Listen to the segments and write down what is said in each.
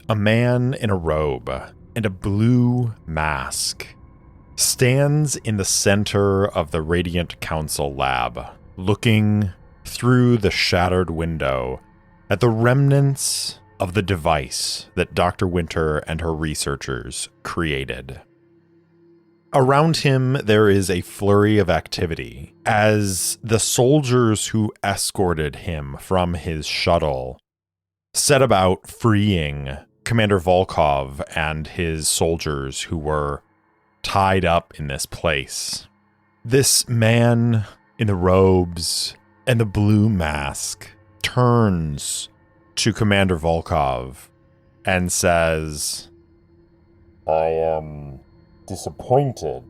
A man in a robe and a blue mask stands in the center of the Radiant Council lab, looking through the shattered window at the remnants of the device that Dr. Winter and her researchers created. Around him, there is a flurry of activity as the soldiers who escorted him from his shuttle set about freeing Commander Volkov and his soldiers who were tied up in this place. This man in the robes and the blue mask turns to Commander Volkov and says, I am disappointed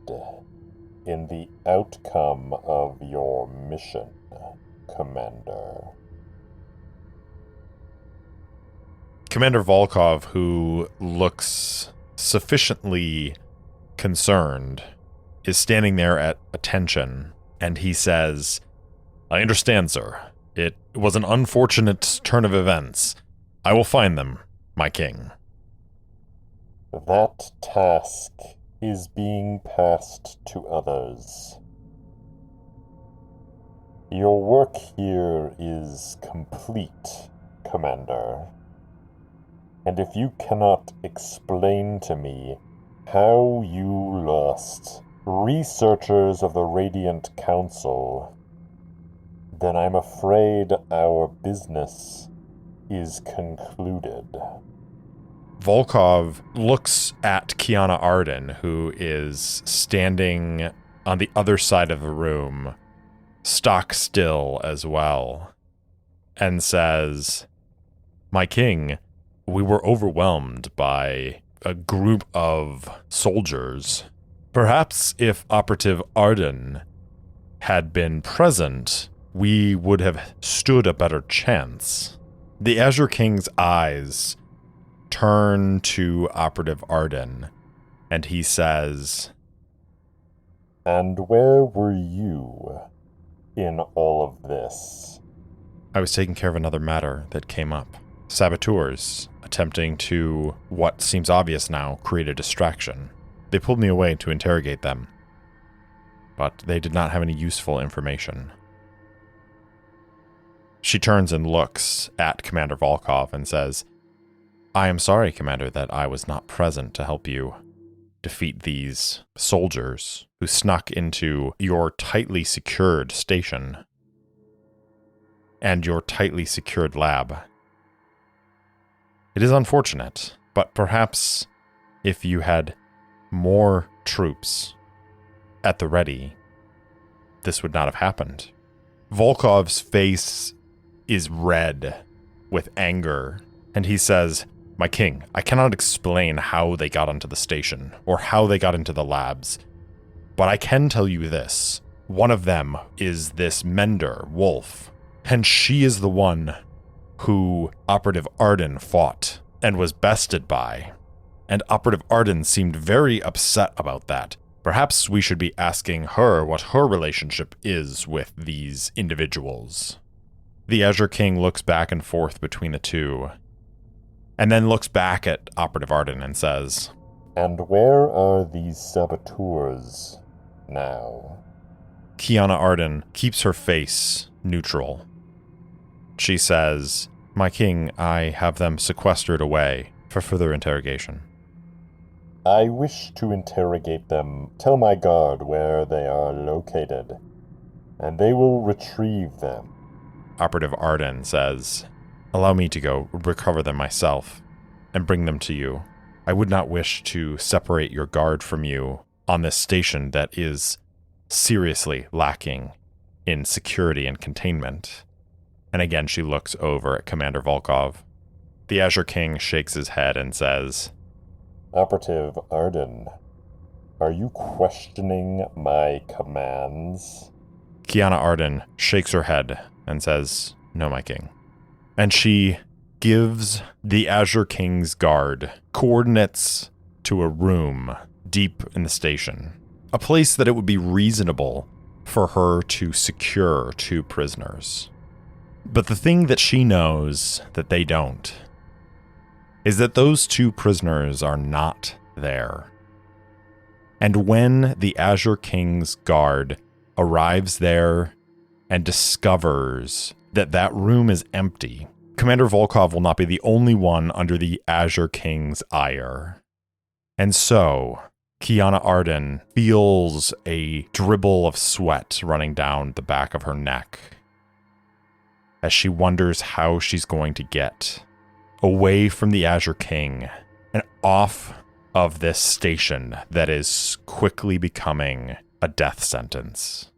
in the outcome of your mission, Commander. Commander Volkov, who looks sufficiently concerned, is standing there at attention, and he says, I understand, sir. It was an unfortunate turn of events. I will find them, my king. That task is being passed to others. Your work here is complete, Commander. And if you cannot explain to me how you lost researchers of the Radiant Council, then I'm afraid our business is concluded. Volkov looks at Kiana Arden, who is standing on the other side of the room, stock still as well, and says, My king, we were overwhelmed by a group of soldiers. Perhaps if Operative Arden had been present, we would have stood a better chance. The Azure King's eyes turn to Operative Arden, and he says, And where were you in all of this? I was taking care of another matter that came up. Saboteurs attempting to, what seems obvious now, create a distraction. They pulled me away to interrogate them, but they did not have any useful information. She turns and looks at Commander Volkov and says, I am sorry, Commander, that I was not present to help you defeat these soldiers who snuck into your tightly secured station and your tightly secured lab. It is unfortunate, but perhaps if you had more troops at the ready, this would not have happened. Volkov's face is red with anger, and he says, My king, I cannot explain how they got onto the station or how they got into the labs, but I can tell you this. One of them is this mender, Wolfe, and she is the one who Operative Arden fought and was bested by. And Operative Arden seemed very upset about that. Perhaps we should be asking her what her relationship is with these individuals. The Azure King looks back and forth between the two, and then looks back at Operative Arden and says, And where are these saboteurs now? Kiana Arden keeps her face neutral. She says, My king, I have them sequestered away for further interrogation. I wish to interrogate them. Tell my guard where they are located, and they will retrieve them. Operative Arden says, Allow me to go recover them myself and bring them to you. I would not wish to separate your guard from you on this station that is seriously lacking in security and containment. And again, she looks over at Commander Volkov. The Azure King shakes his head and says, Operative Arden, are you questioning my commands? Kiana Arden shakes her head and says, No, my king. And she gives the Azure King's guard coordinates to a room deep in the station, a place that it would be reasonable for her to secure 2 prisoners. But the thing that she knows that they don't is that those two prisoners are not there. And when the Azure King's guard arrives there and discovers that that room is empty, Commander Volkov will not be the only one under the Azure King's ire. And so, Kiana Arden feels a dribble of sweat running down the back of her neck as she wonders how she's going to get away from the Azure King and off of this station that is quickly becoming a death sentence.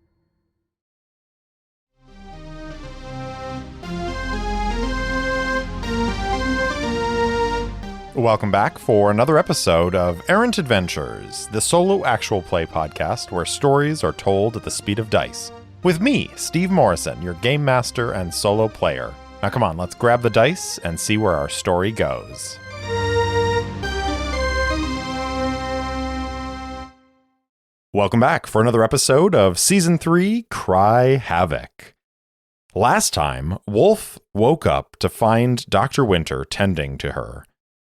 Welcome back for another episode of Errant Adventures, the solo actual play podcast where stories are told at the speed of dice. With me, Steve Morrison, your game master and solo player. Now come on, let's grab the dice and see where our story goes. Welcome back for another episode of Season 3, Cry Havoc. Last time, Wolfe woke up to find Dr. Winter tending to her.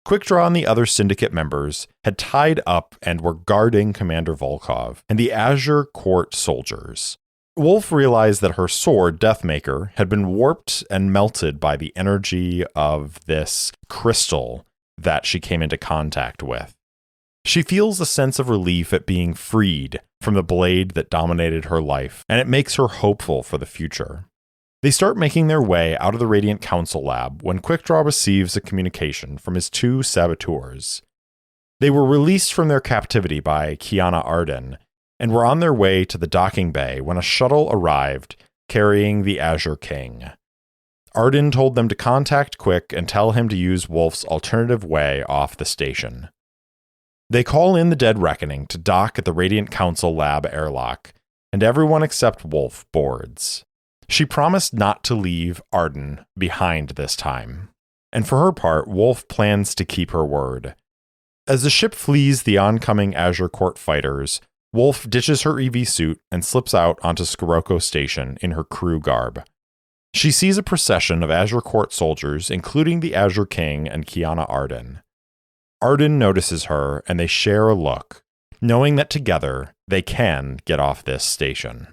Quickdraw and the other Syndicate members had tied up and were guarding Commander Volkov and the Azure Court soldiers. Wolfe realized that her sword, Deathmaker, had been warped and melted by the energy of this crystal that she came into contact with. She feels a sense of relief at being freed from the blade that dominated her life, and it makes her hopeful for the future. They start making their way out of the Radiant Council lab when Quickdraw receives a communication from his two saboteurs. They were released from their captivity by Kiana Arden and were on their way to the docking bay when a shuttle arrived carrying the Azure King. Arden told them to contact Quick and tell him to use Wolfe's alternative way off the station. They call in the Dead Reckoning to dock at the Radiant Council lab airlock, and everyone except Wolfe boards. She promised not to leave Arden behind this time, and for her part, Wolfe plans to keep her word. As the ship flees the oncoming Azure Court fighters, Wolfe ditches her EV suit and slips out onto Scirocco Station in her crew garb. She sees a procession of Azure Court soldiers, including the Azure King and Kiana Arden. Arden notices her, and they share a look, knowing that together they can get off this station.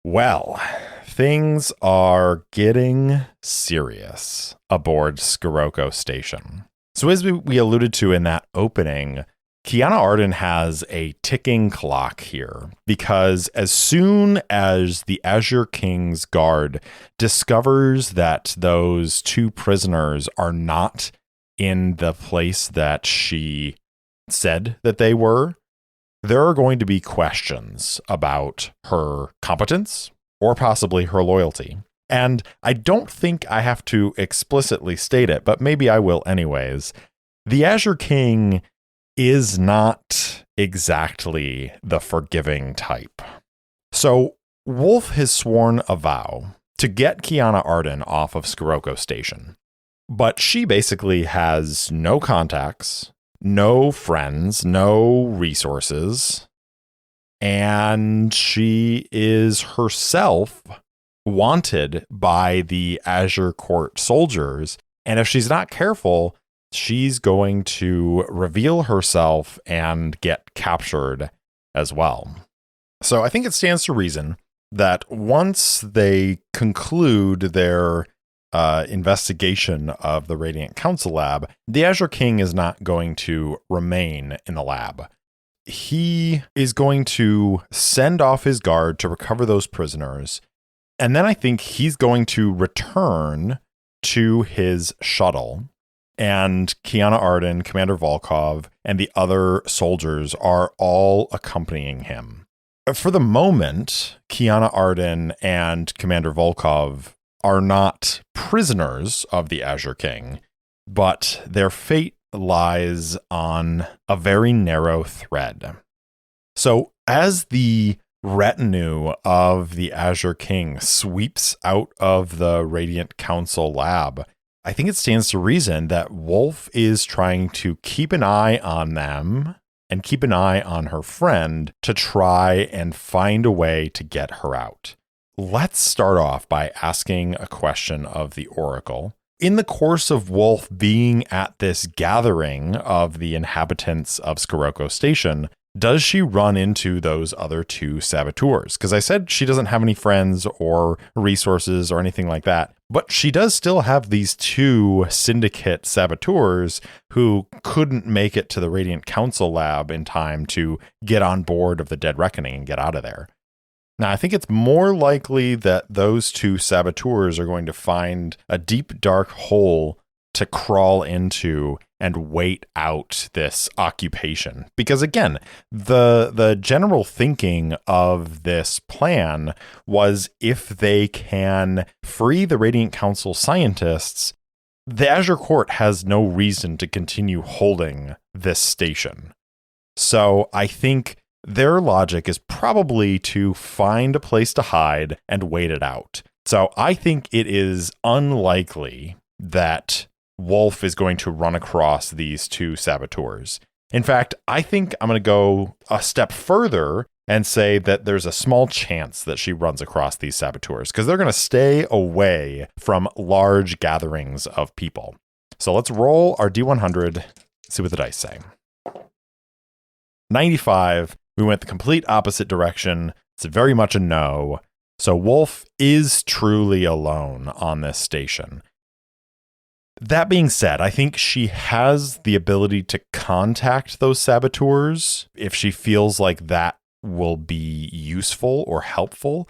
Well, things are getting serious aboard Scirocco Station. So as we alluded to in that opening, Kiana Arden has a ticking clock here, because as soon as the Azure King's guard discovers that those two prisoners are not in the place that she said that they were, there are going to be questions about her competence or possibly her loyalty. And I don't think I have to explicitly state it, but maybe I will anyways. The Azure King is not exactly the forgiving type. So Wolfe has sworn a vow to get Kiana Arden off of Scirocco Station. But she basically has no contacts, no friends, no resources, and she is herself wanted by the Azure Court soldiers, and if she's not careful, she's going to reveal herself and get captured as well. So I think it stands to reason that once they conclude their investigation of the Radiant Council lab, the Azure King is not going to remain in the lab. He is going to send off his guard to recover those prisoners, and then I think he's going to return to his shuttle, and Kiana Arden, Commander Volkov, and the other soldiers are all accompanying him. For the moment, Kiana Arden and Commander Volkov are not prisoners of the Azure King, but their fate lies on a very narrow thread. So as the retinue of the Azure King sweeps out of the Radiant Council lab, I think it stands to reason that Wolfe is trying to keep an eye on them and keep an eye on her friend to try and find a way to get her out. Let's start off by asking a question of the Oracle. in the course of Wolfe being at this gathering of the inhabitants of Scirocco Station, does she run into those other two saboteurs? Because I said she doesn't have any friends or resources or anything like that, but she does still have these two syndicate saboteurs who couldn't make it to the Radiant Council lab in time to get on board of the Dead Reckoning and get out of there. Now, I think it's more likely that those two saboteurs are going to find a deep, dark hole to crawl into and wait out this occupation. Because again, the general thinking of this plan was if they can free the Radiant Council scientists, the Azure Court has no reason to continue holding this station. So I think their logic is probably to find a place to hide and wait it out. So I think it is unlikely that Wolfe is going to run across these two saboteurs. In fact, I think I'm going to go a step further and say that there's a small chance that she runs across these saboteurs because they're going to stay away from large gatherings of people. So let's roll our D100, see what the dice say. 95, we went the complete opposite direction. It's very much a no. So Wolfe is truly alone on this station. That being said, I think she has the ability to contact those saboteurs if she feels like that will be useful or helpful.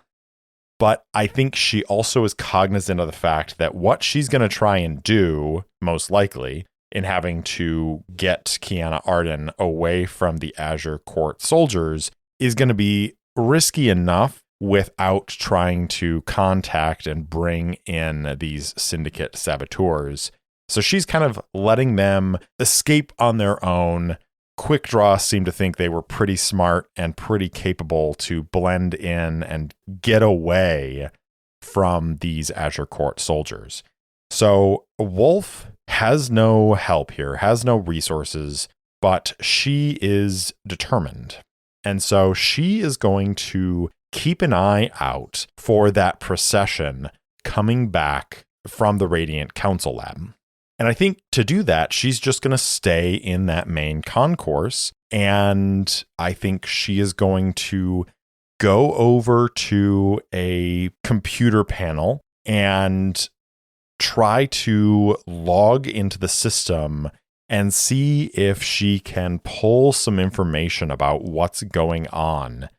But I think she also is cognizant of the fact that what she's going to try and do, most likely, in having to get Kiana Arden away from the Azure Court soldiers is going to be risky enough without trying to contact and bring in these syndicate saboteurs. So she's kind of letting them escape on their own. Quick Draw seemed to think they were pretty smart and pretty capable to blend in and get away from these Azure Court soldiers. So Wolfe has no help here, has no resources, but she is determined. And so she is going to keep an eye out for that procession coming back from the Radiant Council lab. And I think to do that, she's just going to stay in that main concourse. And I think she is going to go over to a computer panel and try to log into the system and see if she can pull some information about what's going on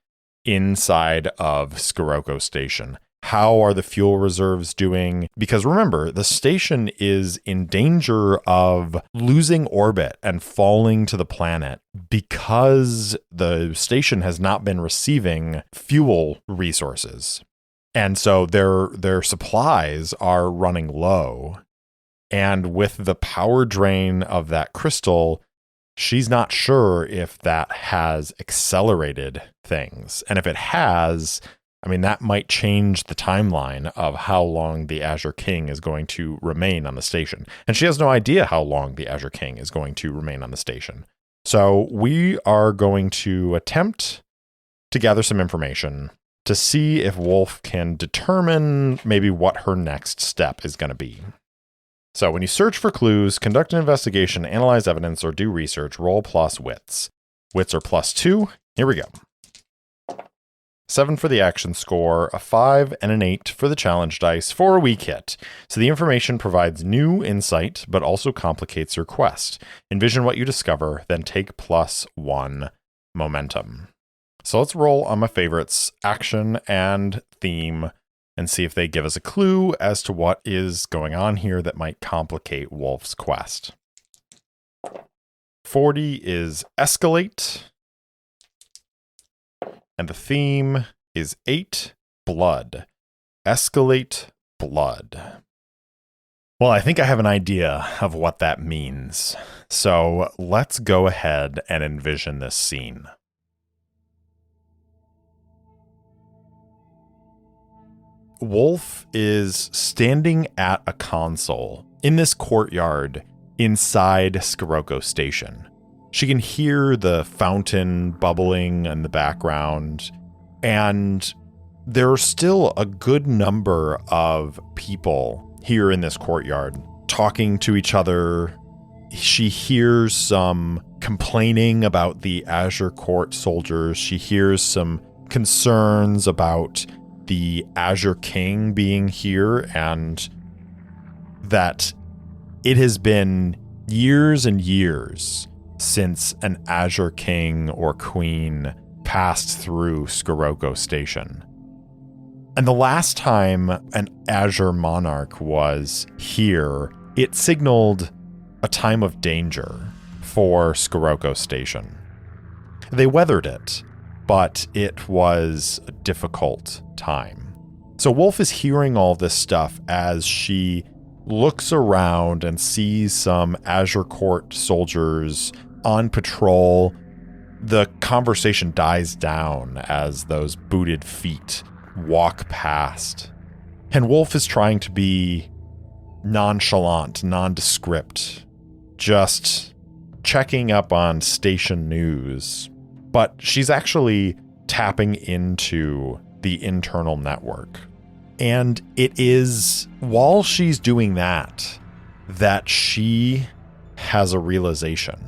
inside of Scirocco Station. How are the fuel reserves doing? Because remember, the station is in danger of losing orbit and falling to the planet because the station has not been receiving fuel resources. And so their supplies are running low. And with the power drain of that crystal, she's not sure if that has accelerated things. And if it has, I mean, that might change the timeline of how long the Azure King is going to remain on the station. And she has no idea how long the Azure King is going to remain on the station. So we are going to attempt to gather some information to see if Wolfe can determine maybe what her next step is going to be. So when you search for clues, conduct an investigation, analyze evidence, or do research, roll plus wits. Wits are +2. Here we go. 7 for the action score, a 5 and an 8 for the challenge dice for a weak hit. So the information provides new insight, but also complicates your quest. Envision what you discover, then take +1 momentum. So let's roll on my favorites, action and theme, and see if they give us a clue as to what is going on here that might complicate Wolfe's quest. 40 is escalate. And the theme is 8, blood. Escalate blood. Well, I think I have an idea of what that means. So let's go ahead and envision this scene. Wolfe is standing at a console in this courtyard inside Scirocco Station. She can hear the fountain bubbling in the background, and there are still a good number of people here in this courtyard talking to each other. She hears some complaining about the Azure Court soldiers. She hears some concerns about the Azure King being here, and that it has been years and years since an Azure King or Queen passed through Scirocco Station. And the last time an Azure Monarch was here, it signaled a time of danger for Scirocco Station. They weathered it, but it was a difficult time. So Wolfe is hearing all this stuff as she looks around and sees some Azure Court soldiers on patrol. The conversation dies down as those booted feet walk past. And Wolfe is trying to be nonchalant, nondescript, just checking up on station news. But she's actually tapping into the internal network. And it is while she's doing that she has a realization.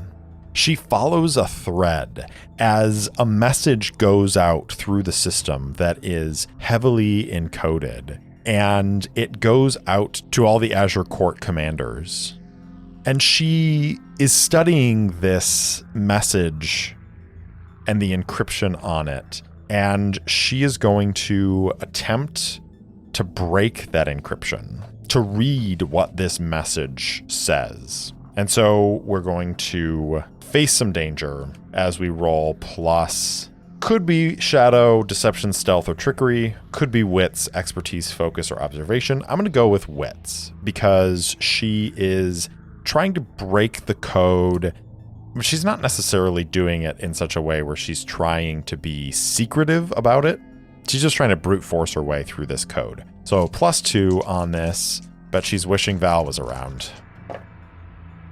She follows a thread as a message goes out through the system that is heavily encoded, and it goes out to all the Azure Court commanders. And she is studying this message and the encryption on it, and she is going to attempt to break that encryption, to read what this message says. And so we're going to face some danger as we roll plus. Could be shadow, deception, stealth, or trickery. Could be wits, expertise, focus, or observation. I'm going to go with wits because she is trying to break the code. She's not necessarily doing it in such a way where she's trying to be secretive about it. She's just trying to brute force her way through this code. So +2 on this, but she's wishing Val was around.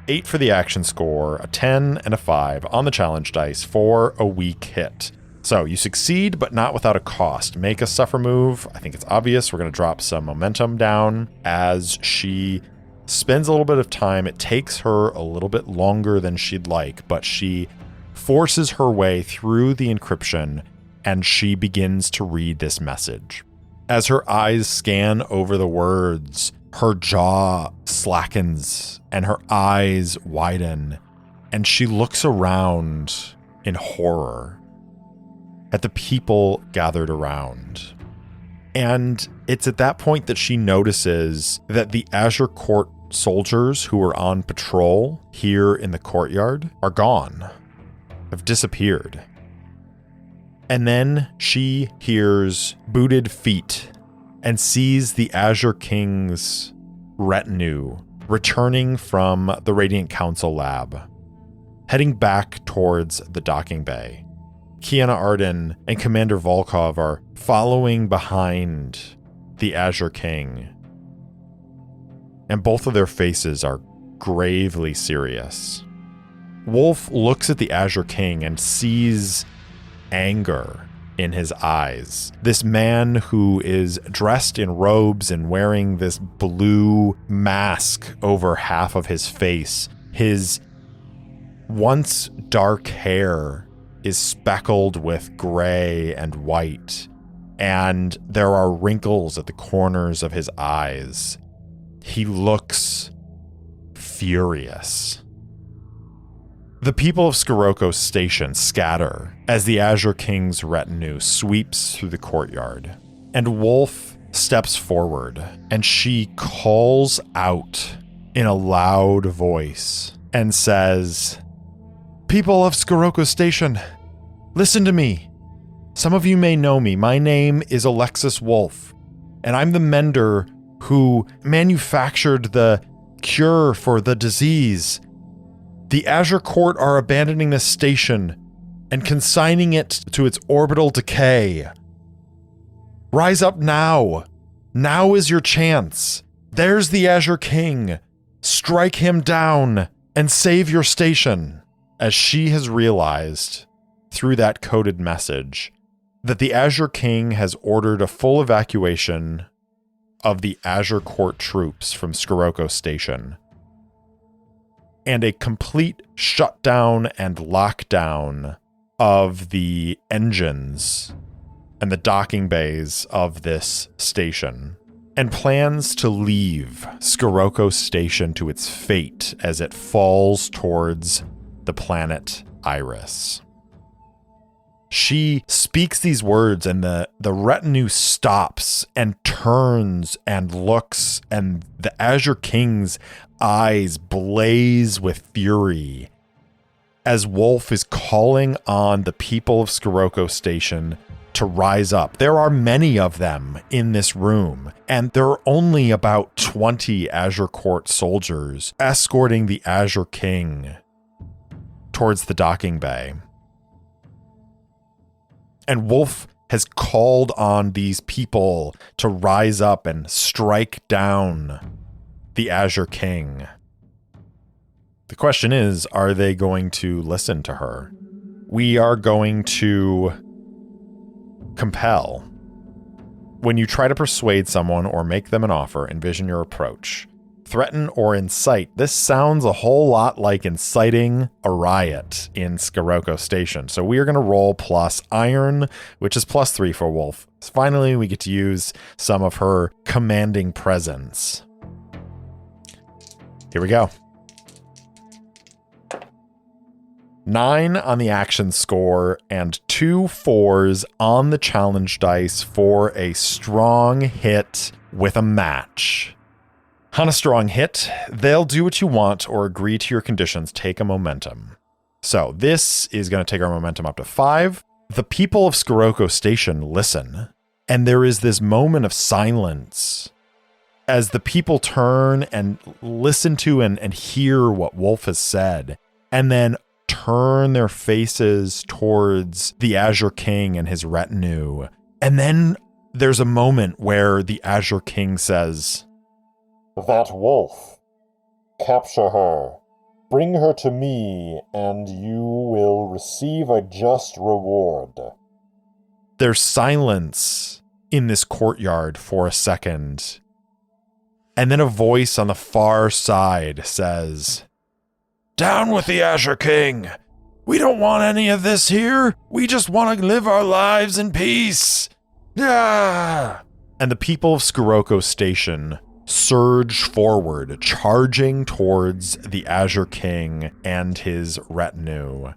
8 for the action score, a 10 and a 5 on the challenge dice for a weak hit. So you succeed, but not without a cost. Make a suffer move. I think it's obvious. We're going to drop some momentum down as she spends a little bit of time. It takes her a little bit longer than she'd like, but she forces her way through the encryption and she begins to read this message. As her eyes scan over the words, her jaw slackens and her eyes widen, and she looks around in horror at the people gathered around. And it's at that point that she notices that the Azure Court soldiers who were on patrol here in the courtyard are gone, have disappeared. And then she hears booted feet and sees the Azure King's retinue returning from the Radiant Council lab, heading back towards the docking bay. Kiana Arden and Commander Volkov are following behind the Azure King, and both of their faces are gravely serious. Wolfe looks at the Azure King and sees anger in his eyes. This man who is dressed in robes and wearing this blue mask over half of his face. His once dark hair is speckled with gray and white, and there are wrinkles at the corners of his eyes. He looks furious. The people of Scirocco Station scatter as the Azure King's retinue sweeps through the courtyard, and Wolfe steps forward, and she calls out in a loud voice and says, "People of Scirocco Station, listen to me. Some of you may know me. My name is Alexis Wolfe, and I'm the mender who manufactured the cure for the disease. The Azure Court are abandoning this station and consigning it to its orbital decay. Rise up now. Now is your chance. There's the Azure King. Strike him down and save your station." As she has realized through that coded message that the Azure King has ordered a full evacuation of the Azure Court troops from Scirocco Station, and a complete shutdown and lockdown of the engines and the docking bays of this station, and plans to leave Scirocco Station to its fate as it falls towards the planet Iris. She speaks these words, and the retinue stops and turns and looks, and the Azure King's eyes blaze with fury as Wolfe is calling on the people of Scirocco Station to rise up. There are many of them in this room, and there are only about 20 Azure Court soldiers escorting the Azure King towards the docking bay. And Wolfe has called on these people to rise up and strike down the Azure King. The question is, are they going to listen to her? We are going to compel. When you try to persuade someone or make them an offer, envision your approach. Threaten or incite. This sounds a whole lot like inciting a riot in Scirocco Station. So we are going to roll plus iron, which is +3 for Wolfe. Finally, we get to use some of her commanding presence. Here we go. 9 on the action score and 2 4s on the challenge dice for a strong hit with a match. On a strong hit, they'll do what you want or agree to your conditions. Take a momentum. So this is going to take our momentum up to 5. The people of Scirocco Station listen, and there is this moment of silence as the people turn and listen to and hear what Wolfe has said, and then turn their faces towards the Azure King and his retinue. And then there's a moment where the Azure King says, "That wolf. Capture her. Bring her to me, and you will receive a just reward." There's silence in this courtyard for a second. And then a voice on the far side says, "Down with the Azure King. We don't want any of this here. We just want to live our lives in peace." Ah! And the people of Scirocco Station surge forward, charging towards the Azure King and his retinue.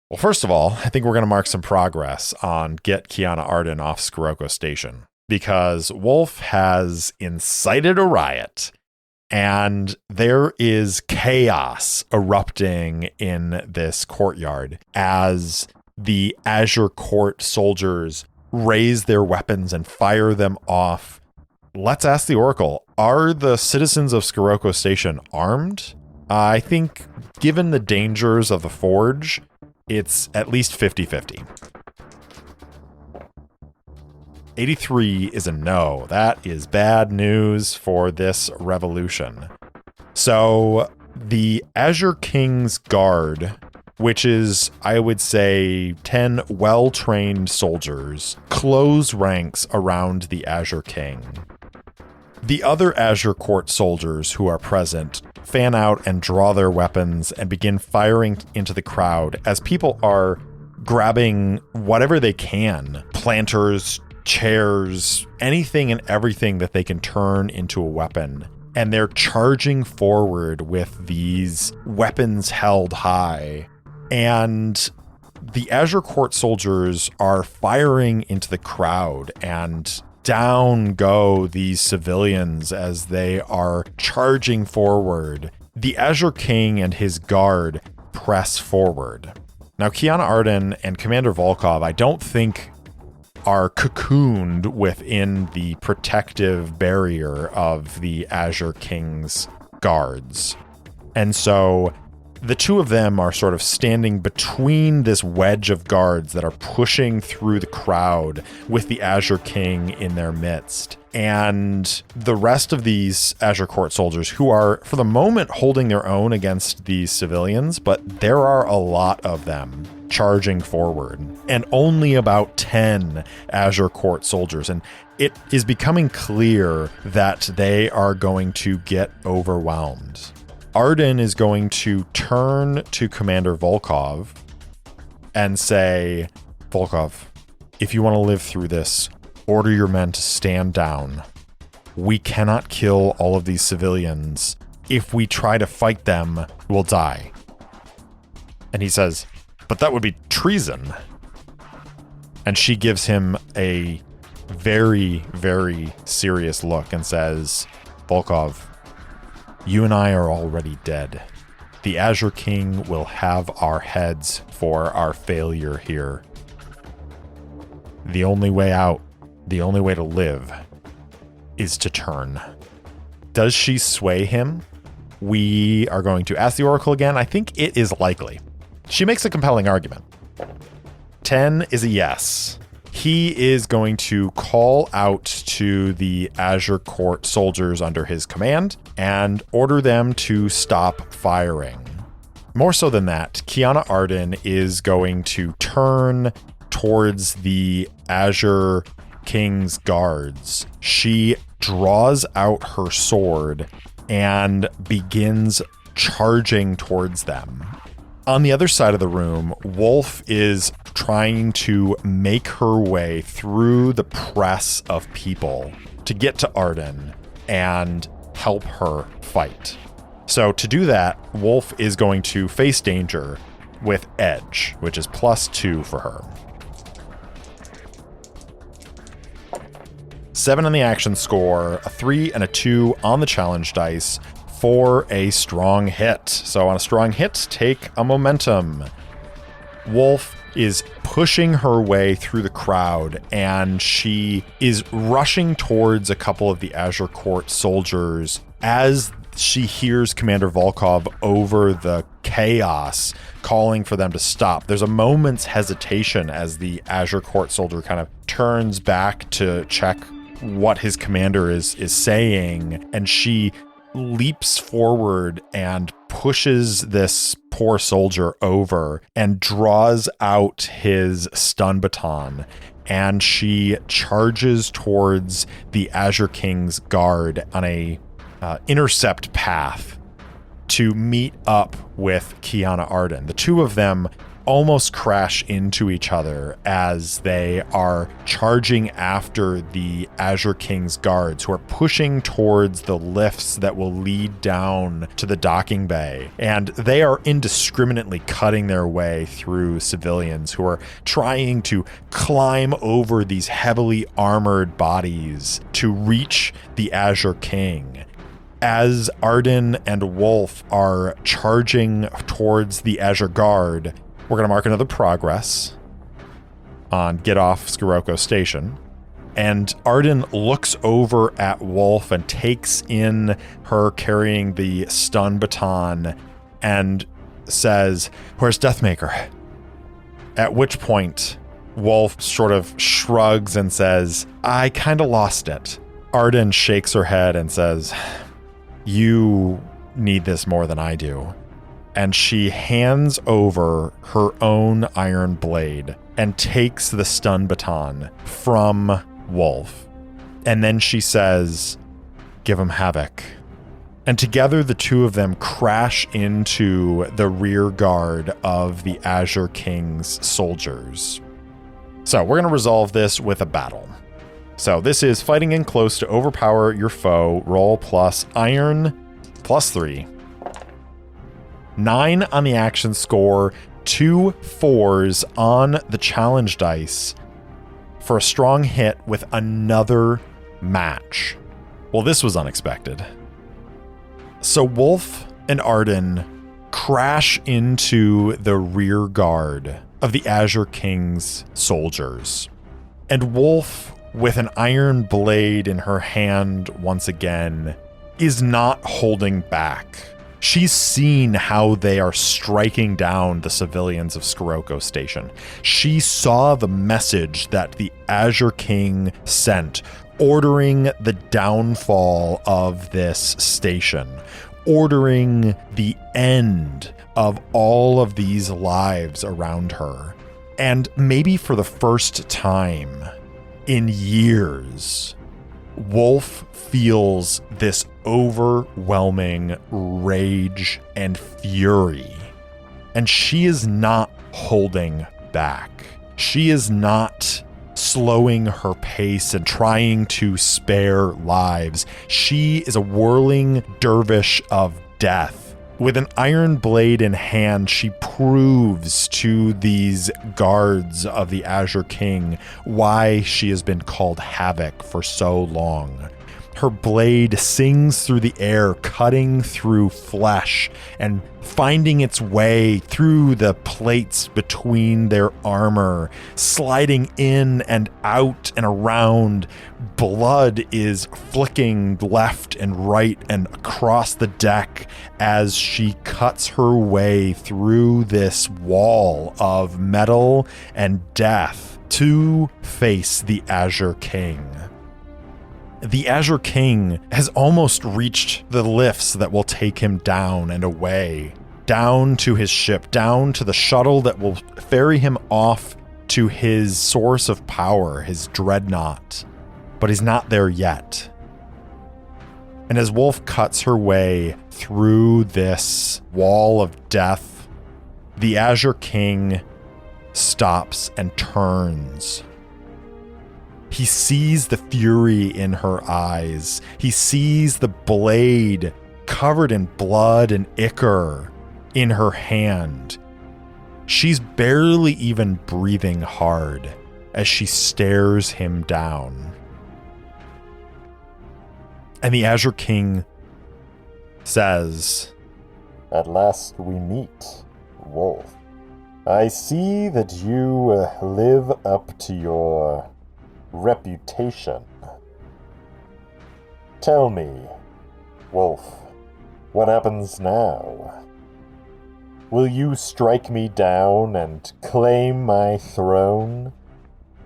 Well, first of all, I think we're going to mark some progress on get Kiana Arden off Scirocco Station, because Wolfe has incited a riot, and there is chaos erupting in this courtyard as the Azure Court soldiers raise their weapons and fire them off. Let's ask the Oracle, are the citizens of Scirocco Station armed? I think, given the dangers of the Forge, it's at least 50-50. 83 is a no. That is bad news for this revolution. So the Azure King's Guard, which is, I would say, 10 well-trained soldiers, close ranks around the Azure King. The other Azure Court soldiers who are present fan out and draw their weapons and begin firing into the crowd as people are grabbing whatever they can, planters, chairs, anything and everything that they can turn into a weapon. And they're charging forward with these weapons held high. And the Azure Court soldiers are firing into the crowd, and down go these civilians as they are charging forward. The Azure King and his guard press forward. Now, Kiana Arden and Commander Volkov, I don't think are cocooned within the protective barrier of the Azure King's guards. And so The two of them are sort of standing between this wedge of guards that are pushing through the crowd with the Azure King in their midst. And the rest of these Azure Court soldiers, who are, for the moment, holding their own against these civilians, but there are a lot of them charging forward, and only about 10 Azure Court soldiers. And it is becoming clear that they are going to get overwhelmed. Arden is going to turn to Commander Volkov and say, Volkov, if you want to live through this, order your men to stand down. We cannot kill all of these civilians. If we try to fight them, we'll die. And he says, but that would be treason. And she gives him a very, very serious look and says, Volkov, you and I are already dead. The Azure King will have our heads for our failure here. The only way out, the only way to live, is to turn. Does she sway him? We are going to ask the Oracle again. I think it is likely. She makes a compelling argument. 10 is a yes. He is going to call out to the Azure Court soldiers under his command and order them to stop firing. More so than that, Kiana Arden is going to turn towards the Azure King's guards. She draws out her sword and begins charging towards them. On the other side of the room, Wolfe is trying to make her way through the press of people to get to Arden and help her fight. So to do that, Wolfe is going to face danger with Edge, which is +2 for her. 7 on the action score, a 3 and a 2 on the challenge dice for a strong hit. So on a strong hit, take a momentum. Wolfe is pushing her way through the crowd, and she is rushing towards a couple of the Azure Court soldiers as she hears Commander Volkov over the chaos calling for them to stop. There's a moment's hesitation as the Azure Court soldier kind of turns back to check what his commander is saying, and she leaps forward and pushes this poor soldier over and draws out his stun baton, and she charges towards the Azure King's guard on a intercept path to meet up with Kiana Arden. The two of them almost crash into each other as they are charging after the Azure King's guards, who are pushing towards the lifts that will lead down to the docking bay. And they are indiscriminately cutting their way through civilians who are trying to climb over these heavily armored bodies to reach the Azure King. As Arden and Wolfe are charging towards the Azure Guard, we're going to mark another progress on Get Off Scirocco Station. And Arden looks over at Wolfe and takes in her carrying the stun baton and says, "Where's Deathmaker?" At which point, Wolfe sort of shrugs and says, "I kind of lost it." Arden shakes her head and says, "You need this more than I do." And she hands over her own iron blade and takes the stun baton from Wolfe. And then she says, "Give him havoc." And together the two of them crash into the rear guard of the Azure King's soldiers. So we're going to resolve this with a battle. So this is fighting in close to overpower your foe. Roll plus iron +3. 9 on the action score, 2 4s on the challenge dice for a strong hit with another match. Well, this was unexpected. So Wolfe and Arden crash into the rear guard of the Azure King's soldiers. And Wolfe, with an iron blade in her hand once again, is not holding back. She's seen how they are striking down the civilians of Scirocco Station. She saw the message that the Azure King sent, ordering the downfall of this station, ordering the end of all of these lives around her. And maybe for the first time in years, Wolfe feels this overwhelming rage and fury. And she is not holding back. She is not slowing her pace and trying to spare lives. She is a whirling dervish of death. With an iron blade in hand, she proves to these guards of the Azure King why she has been called Havoc for so long. Her blade sings through the air, cutting through flesh and finding its way through the plates between their armor, sliding in and out and around. Blood is flicking left and right and across the deck as she cuts her way through this wall of metal and death to face the Azure King. The Azure King has almost reached the lifts that will take him down and away, down to his ship, down to the shuttle that will ferry him off to his source of power, his dreadnought. But he's not there yet. And as Wolfe cuts her way through this wall of death, the Azure King stops and turns. He sees the fury in her eyes. He sees the blade covered in blood and ichor in her hand. She's barely even breathing hard as she stares him down. And the Azure King says, "At last we meet, Wolfe. I see that you live up to your reputation. Tell me, Wolfe, what happens now? Will you strike me down and claim my throne?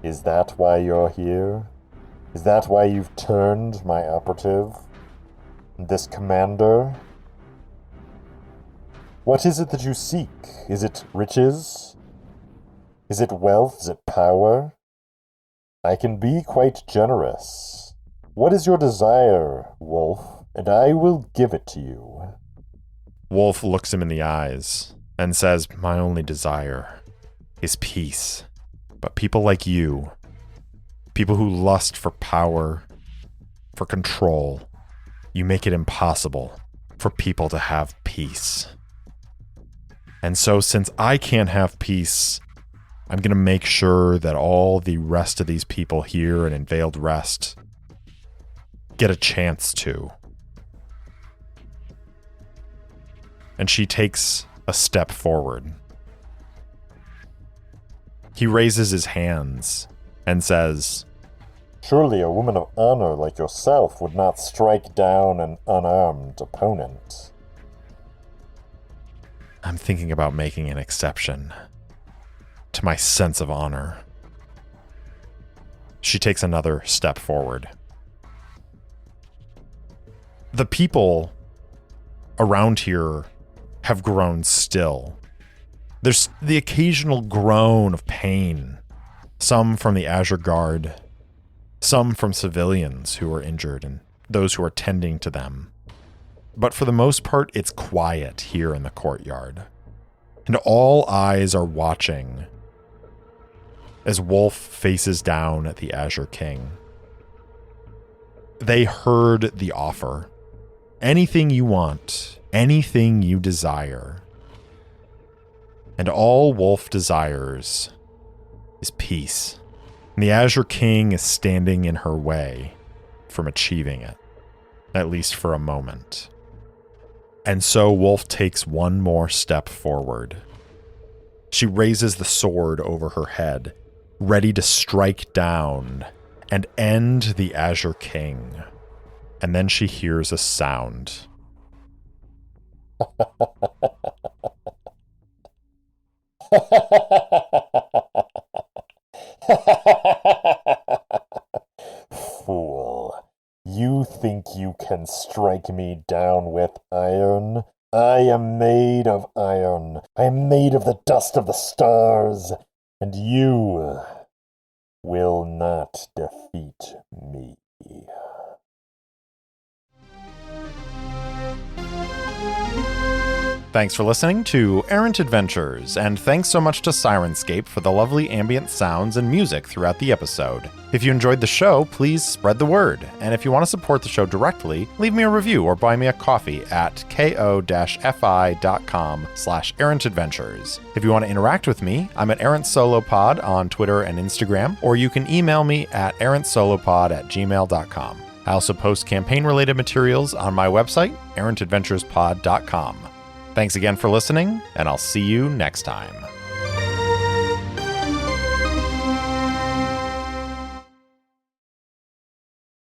Is that why you're here? Is that why you've turned my operative? This commander? What is it that you seek? Is it riches? Is it wealth? Is it power? I can be quite generous. What is your desire, Wolfe, and I will give it to you." Wolfe looks him in the eyes and says, "My only desire is peace. But people like you, people who lust for power, for control, you make it impossible for people to have peace. And so since I can't have peace, I'm going to make sure that all the rest of these people here in Veiled Rest get a chance to." And she takes a step forward. He raises his hands and says, "Surely a woman of honor like yourself would not strike down an unarmed opponent." "I'm thinking about making an exception to my sense of honor." She takes another step forward. The people around here have grown still. There's the occasional groan of pain, some from the Azure Guard, some from civilians who are injured and those who are tending to them. But for the most part, it's quiet here in the courtyard. And all eyes are watching as Wolfe faces down at the Azure King. They heard the offer. Anything you want, anything you desire. And all Wolfe desires is peace. And the Azure King is standing in her way from achieving it, at least for a moment. And so Wolfe takes one more step forward. She raises the sword over her head, ready to strike down and end the Azure King. And then she hears a sound. Fool. You think you can strike me down with iron? I am made of iron. I am made of the dust of the stars. And you will not defeat me. Thanks for listening to Errant Adventures, and thanks so much to Syrinscape for the lovely ambient sounds and music throughout the episode. If you enjoyed the show, please spread the word, and if you want to support the show directly, leave me a review or buy me a coffee at ko-fi.com/errantadventures. If you want to interact with me, I'm at Errant Solo Pod on Twitter and Instagram, or you can email me at errantsolopod@gmail.com. I also post campaign-related materials on my website, errantadventurespod.com. Thanks again for listening, and I'll see you next time.